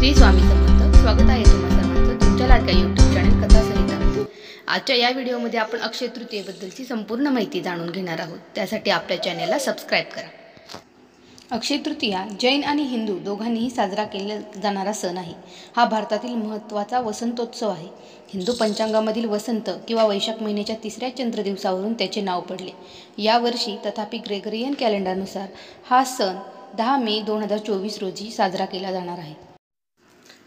श्री स्वामी समर्थ. स्वागत आहे तुम्हा सर्वांचं तुमच्या लाडक्या यूट्यूब चॅनल कथा सरिता. आजच्या या व्हिडिओमध्ये आपण अक्षय तृतीयेबद्दलची संपूर्ण माहिती जाणून घेणार आहोत. त्यासाठी आपल्या चॅनलला सबस्क्राईब करा. अक्षय तृतीया जैन आणि हिंदू दोघांनीही साजरा केला जाणारा सण आहे. हा भारतातील महत्त्वाचा वसंतोत्सव आहे. हिंदू पंचांगामधील वसंत किंवा वैशाख महिन्याच्या 3ऱ्या चंद्र दिवसावरून त्याचे नाव पडले. यावर्षी तथापि ग्रेगरियन कॅलेंडरनुसार हा सण 10 मे 2024 रोजी साजरा केला जाणार आहे.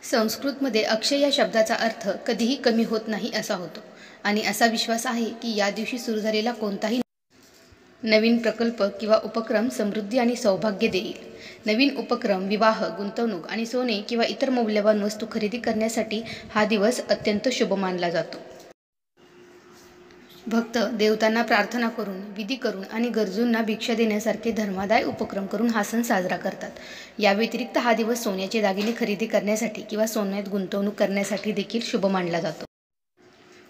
संस्कृतमध्ये अक्षय या शब्दाचा अर्थ कधीही कमी होत नाही असा होतो आणि असा विश्वास आहे की या दिवशी सुरू झालेला कोणताही नवीन प्रकल्प किंवा उपक्रम समृद्धी आणि सौभाग्य देईल. नवीन उपक्रम, विवाह, गुंतवणूक आणि सोने किंवा इतर मौल्यवान वस्तू खरेदी करण्यासाठी हा दिवस अत्यंत शुभ मानला जातो. भक्त देवतांना प्रार्थना करून, विधी करून आणि गरजूंना भिक्षा देण्यासारखे धर्मादाय उपक्रम करून हा सण साजरा करतात. या व्यतिरिक्त हा दिवस सोन्याचे दागिने खरेदी करण्यासाठी किंवा सोन्यात गुंतवणूक करण्यासाठी देखील शुभ मानला जातो.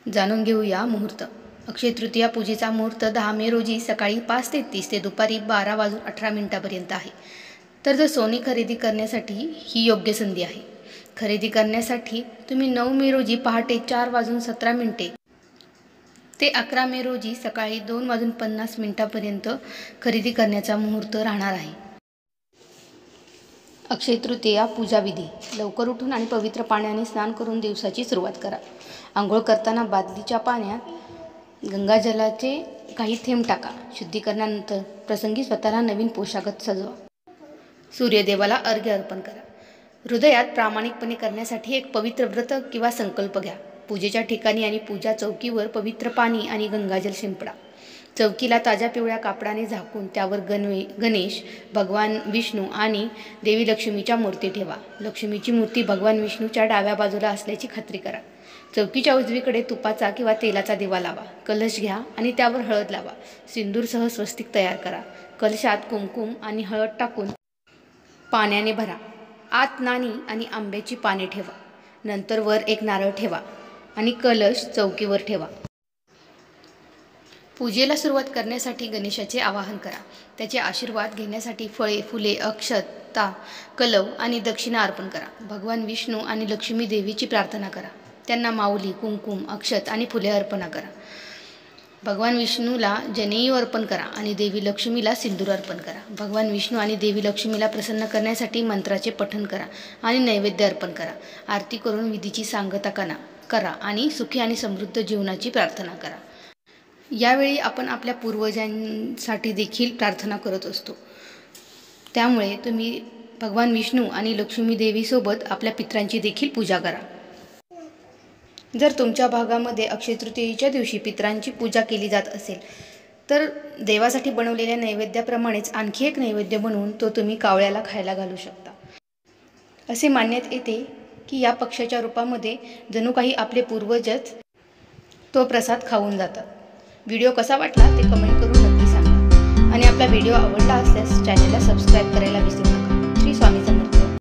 जाणून घेऊया मुहूर्त. अक्षय तृतीया पूजेचा मुहूर्त 10 मे रोजी सकाळी 5:33 ते दुपारी 12:18 आहे. तर जर सोने खरेदी करण्यासाठी ही योग्य संधी आहे. खरेदी करण्यासाठी तुम्ही 9 मे रोजी पहाटे 4:17 ते 11 मे रोजी सकाळी 2:50 खरेदी करण्याचा मुहूर्त राहणार आहे. अक्षय तृतीया पूजा विधी. लवकर उठून आणि पवित्र पाण्याने स्नान करून दिवसाची सुरुवात करा. आंघोळ करताना बादलीच्या पाण्यात गंगाजलाचे काही थेंब टाका. शुद्धीकरणानंतर प्रसंगी स्वतःला नवीन पोशाखात सजवा. सूर्यदेवाला अर्घ्य अर्पण करा. हृदयात प्रामाणिकपणे करण्यासाठी एक पवित्र व्रत किंवा संकल्प घ्या. पूजेच्या ठिकाणी आणि पूजा चौकीवर पवित्र पाणी आणि गंगाजल शिंपडा. चौकीला ताज्या पिवळ्या कापडाने झाकून त्यावर गणेश, भगवान विष्णू आणि देवी लक्ष्मीच्या मूर्ती ठेवा. लक्ष्मीची मूर्ती भगवान विष्णूच्या डाव्या बाजूला असल्याची खात्री करा. चौकीच्या उजवीकडे तुपाचा किंवा तेलाचा दिवा लावा. कलश घ्या आणि त्यावर हळद लावा. सिंदूरसह स्वस्तिक तयार करा. कलशात कुंकुम आणि हळद टाकून पाण्याने भरा. आत नाणी आणि आंब्याची पाने ठेवा. नंतर वर एक नारळ ठेवा आणि कलश चौकीवर ठेवा. पूजेला सुरुवात करण्यासाठी गणेशाचे आवाहन करा. त्याचे आशीर्वाद घेण्यासाठी फळे, फुले, अक्षता, कलव आणि दक्षिणा अर्पण करा. भगवान विष्णू आणि लक्ष्मी देवीची प्रार्थना करा. त्यांना माऊली, कुंकुम, अक्षत आणि फुले अर्पण करा. भगवान विष्णूला जनेऊ अर्पण करा आणि देवी लक्ष्मीला सिंदूर अर्पण करा. भगवान विष्णू आणि देवी लक्ष्मीला प्रसन्न करण्यासाठी मंत्राचे पठण करा आणि नैवेद्य अर्पण करा. आरती करून विधीची सांगता करा आणि सुखी आणि समृद्ध जीवनाची प्रार्थना करा. यावेळी आपण आपल्या पूर्वजांसाठी देखील प्रार्थना करत असतो. त्यामुळे तुम्ही भगवान विष्णू आणि लक्ष्मी देवीसोबत आपल्या पितरांची देखील पूजा करा. जर तुमच्या भागामध्ये अक्षय तृतीयेच्या दिवशी पितरांची पूजा केली जात असेल तर देवासाठी बनवलेल्या नैवेद्याप्रमाणेच आणखी एक नैवेद्य बनवून तो तुम्ही कावळ्याला खायला घालू शकता. असे मानण्यात येते की या पक्ष्याच्या रूपामध्ये जणू काही आपले पूर्वजच तो प्रसाद खाऊन जातात. व्हिडिओ कसा वाटला ते कमेंट करून नक्की सांगा आणि आपला व्हिडिओ आवडला असल्यास चॅनलला सबस्क्राईब करायला विसरू नका. श्री स्वामी समर्थ.